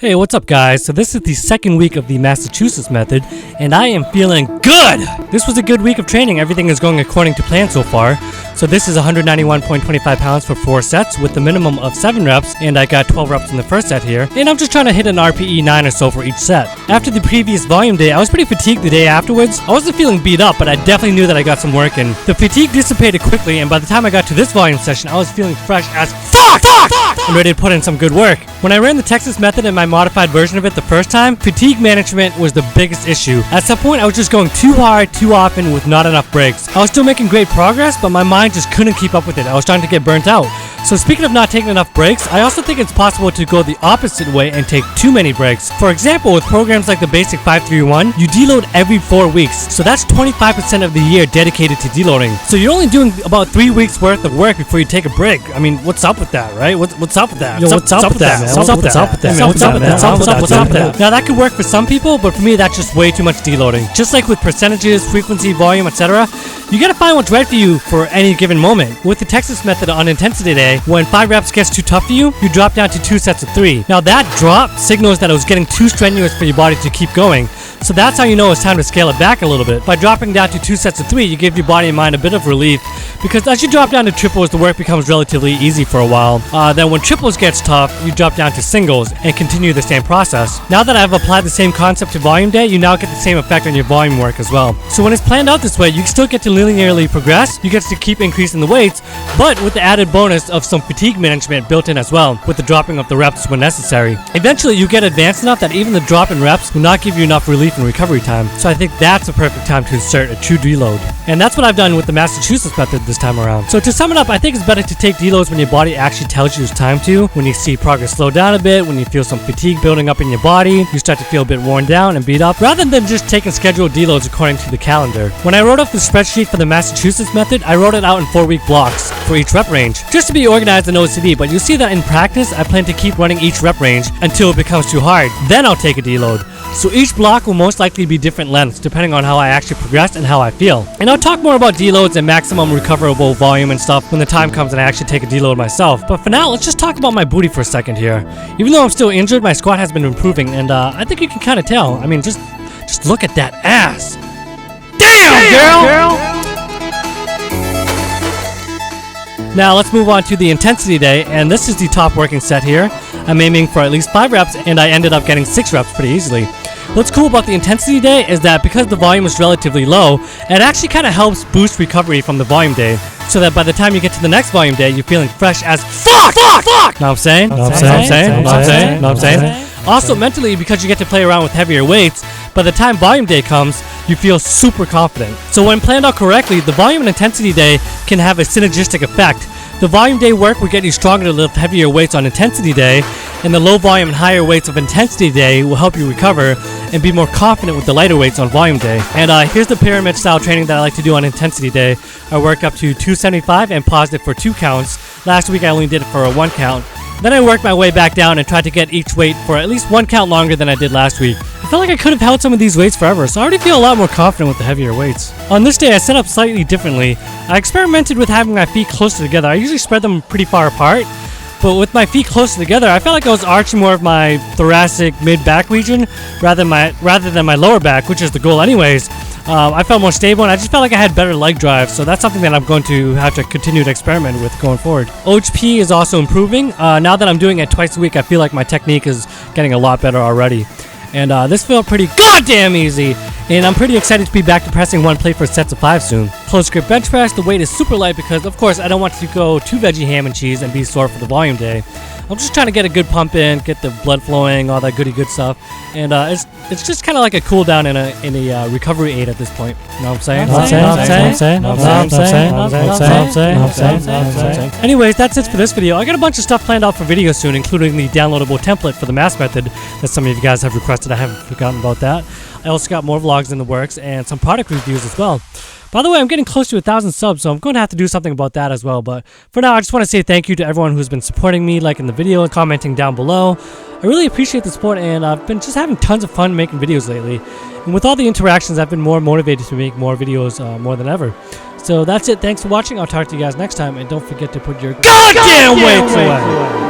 Hey, what's up guys? So this is the second week of the Massachusetts method, and I am feeling good! This was a good week of training. Everything is going according to plan so far. So this is 191.25 pounds for 4 sets with a minimum of 7 reps, and I got 12 reps in the first set here. And I'm just trying to hit an RPE 9 or so for each set. After the previous volume day, I was pretty fatigued the day afterwards. I wasn't feeling beat up, but I definitely knew that I got some work in. The fatigue dissipated quickly, and by the time I got to this volume session, I was feeling fresh as fuck! And ready to put in some good work. When I ran the Texas method and my modified version of it the first time, fatigue management was the biggest issue. At some point, I was just going too hard, too often, with not enough breaks. I was still making great progress, but my mind just couldn't keep up with it. I was starting to get burnt out. So speaking of not taking enough breaks, I also think it's possible to go the opposite way and take too many breaks. For example, with programs like the Basic 5-3-1, you deload every 4 weeks. So that's 25% of the year dedicated to deloading. So you're only doing about 3 weeks worth of work before you take a break. I mean, what's up with that, right? What's up with that? Yo, what's up with that, man? What's up with that? Now that could work for some people, but for me that's just way too much deloading. Just like with percentages, frequency, volume, etc., you gotta find what's right for you for any given moment. With the Texas method on intensity day, when 5 reps gets too tough for you, you drop down to 2 sets of 3. Now that drop signals that it was getting too strenuous for your body to keep going. So that's how you know it's time to scale it back a little bit. By dropping down to 2 sets of 3, you give your body and mind a bit of relief, because as you drop down to triples, the work becomes relatively easy for a while. Then when triples gets tough, you drop down to singles and continue the same process. Now that I've applied the same concept to volume day, you now get the same effect on your volume work as well. So when it's planned out this way, you still get to linearly progress, you get to keep increasing the weights, but with the added bonus of some fatigue management built in as well, with the dropping of the reps when necessary. Eventually, you get advanced enough that even the drop in reps will not give you enough relief and recovery time. So I think that's a perfect time to insert a true deload. And that's what I've done with the Massachusetts method this time around. So to sum it up, I think it's better to take deloads when your body actually tells you it's time to, when you see progress slow down a bit, when you feel some fatigue building up in your body, you start to feel a bit worn down and beat up, rather than just taking scheduled deloads according to the calendar. When I wrote up the spreadsheet for the Massachusetts method, I wrote it out in 4-week blocks for each rep range, just to be organized and OCD, but you'll see that in practice, I plan to keep running each rep range until it becomes too hard. Then I'll take a deload. So each block will most likely be different lengths depending on how I actually progress and how I feel. And I'll talk more about deloads and maximum recoverable volume and stuff when the time comes and I actually take a deload myself. But for now, let's just talk about my booty for a second here. Even though I'm still injured, my squat has been improving, and I think you can kind of tell. I mean, just look at that ass. Damn, girl! Now let's move on to the intensity day, and this is the top working set here. I'm aiming for at least 5 reps, and I ended up getting 6 reps pretty easily. What's cool about the intensity day is that because the volume is relatively low, it actually kind of helps boost recovery from the volume day, so that by the time you get to the next volume day, you're feeling fresh as fuck! Know what I'm saying? Also, mentally, because you get to play around with heavier weights, by the time volume day comes, you feel super confident. So when planned out correctly, the volume and intensity day can have a synergistic effect. The volume day work will get you stronger to lift heavier weights on intensity day, and the low volume and higher weights of intensity day will help you recover and be more confident with the lighter weights on volume day. And here's the pyramid style training that I like to do on intensity day. I work up to 275 and paused it for 2 counts. Last week I only did it for a 1 count. Then I worked my way back down and tried to get each weight for at least 1 count longer than I did last week. I felt like I could have held some of these weights forever, so I already feel a lot more confident with the heavier weights. On this day, I set up slightly differently. I experimented with having my feet closer together. I usually spread them pretty far apart, but with my feet closer together, I felt like I was arching more of my thoracic mid-back region rather than my lower back, which is the goal anyways. I felt more stable, and I just felt like I had better leg drive, so that's something that I'm going to have to continue to experiment with going forward. OHP is also improving. Now that I'm doing it twice a week, I feel like my technique is getting a lot better already. And this felt pretty goddamn easy, and I'm pretty excited to be back to pressing 1 plate for sets of 5 soon. Close grip bench press, the weight is super light because, of course, I don't want to go too veggie ham and cheese and be sore for the volume day. I'm just trying to get a good pump in, get the blood flowing, all that goody good stuff, and it's just kind of like a cool down and a recovery aid at this point. You know what I'm saying? Anyways, that's it for this video. I got a bunch of stuff planned out for videos soon, including the downloadable template for the mass method that some of you guys have requested. I haven't forgotten about that. I also got more vlogs in the works and some product reviews as well. By the way, I'm getting close to 1,000 subs, so I'm going to have to do something about that as well. But for now, I just want to say thank you to everyone who's been supporting me, liking the video and commenting down below. I really appreciate the support, and I've been just having tons of fun making videos lately. And with all the interactions, I've been more motivated to make more videos more than ever. So that's it. Thanks for watching. I'll talk to you guys next time, and don't forget to put your goddamn weights away.